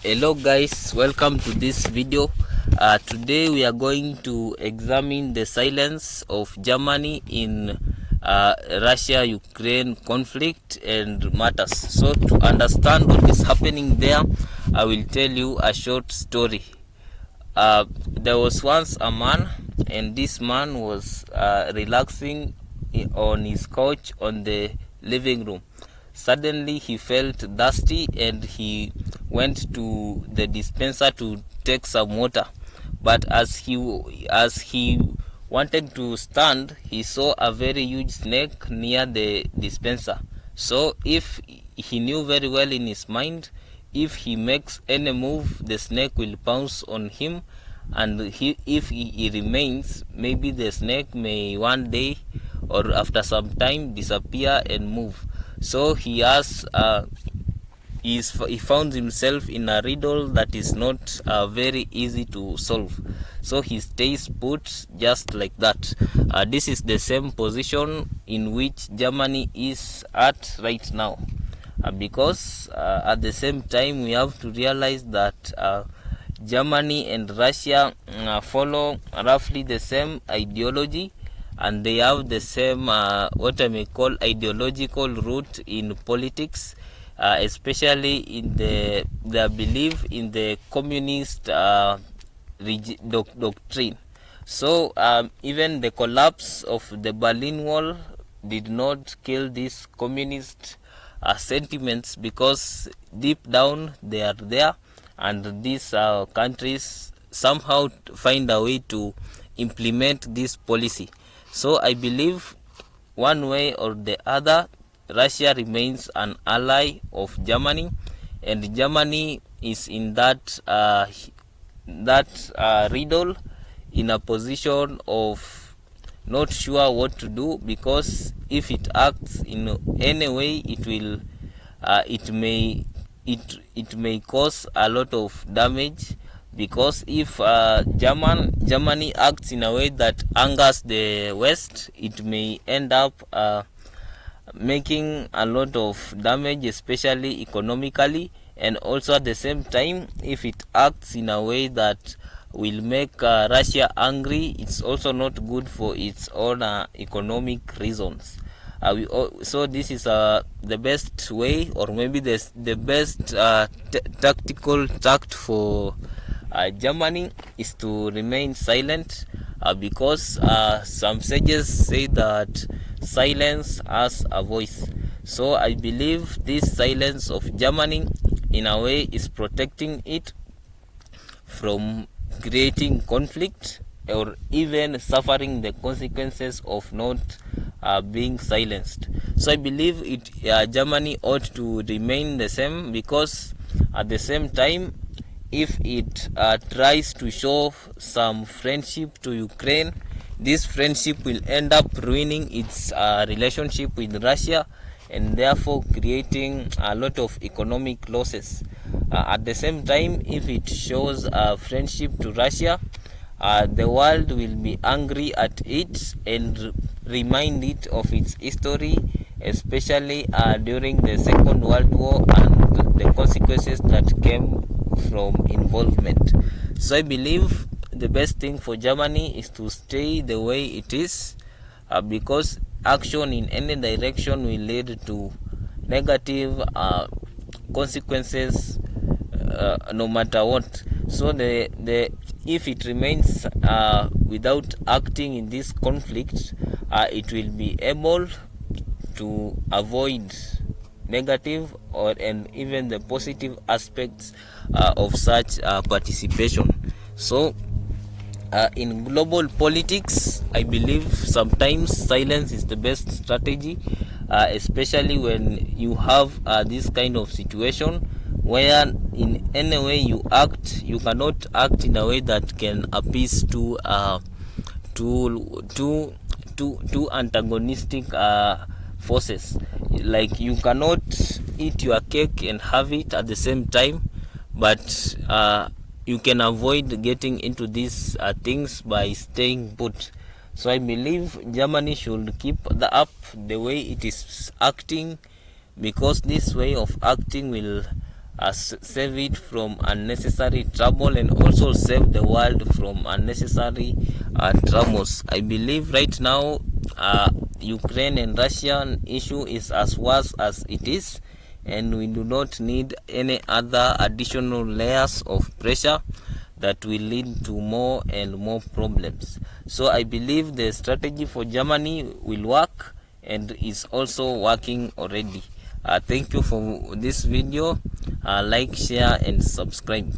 Hello guys, welcome to this video. Today we are going to examine the silence of Germany in Russia-Ukraine conflict and matters. So to understand what is happening there, I will tell you a short story. There was once a man, and this man was relaxing on his couch on the living room. Suddenly he felt thirsty and he went to the dispenser to take some water. But as he wanted to stand, he saw a very huge snake near the dispenser. So if he knew very well in his mind, if he makes any move, the snake will pounce on him, and if he remains, maybe the snake may one day or after some time disappear and move. So he found himself in a riddle that is not very easy to solve. So he stays put just like that. This is the same position in which Germany is at right now, because at the same time we have to realize that Germany and Russia follow roughly the same ideology, and they have the same what I may call ideological root in politics, especially in their belief in the communist doctrine. So even the collapse of the Berlin Wall did not kill these communist sentiments, because deep down they are there, and these countries somehow find a way to implement this policy. So I believe one way or the other, Russia remains an ally of Germany, and Germany is in that riddle, in a position of not sure what to do, because if it acts in any way, it may cause a lot of damage, because if Germany acts in a way that angers the West, it may end up making a lot of damage, especially economically, and also at the same time, if it acts in a way that will make Russia angry, it's also not good for its own economic reasons. So this is the best way, or maybe the best tactical tact for Germany is to remain silent, because some sages say that silence has a voice. So I believe this silence of Germany in a way is protecting it from creating conflict, or even suffering the consequences of not being silenced. So I believe Germany ought to remain the same, because at the same time, if it tries to show some friendship to Ukraine, this friendship will end up ruining its relationship with Russia, and therefore creating a lot of economic losses. At the same time, if it shows friendship to Russia, the world will be angry at it and remind it of its history, especially during the Second World War and the consequences that came from involvement. So I believe the best thing for Germany is to stay the way it is, because action in any direction will lead to negative consequences, no matter what. So if it remains without acting in this conflict, it will be able to avoid negative and even the positive aspects of such participation. So in global politics, I believe sometimes silence is the best strategy, especially when you have this kind of situation where in any way you act, you cannot act in a way that can appease two antagonistic forces. Like, you cannot eat your cake and have it at the same time, but you can avoid getting into these things by staying put. So I believe Germany should keep up the way it is acting, because this way of acting will save it from unnecessary trouble, and also save the world from unnecessary troubles. I believe right now Ukraine and Russian issue is as worse as it is, and we do not need any other additional layers of pressure that will lead to more and more problems. So I believe the strategy for Germany will work, and is also working already. Thank you for this video. Like, share and subscribe.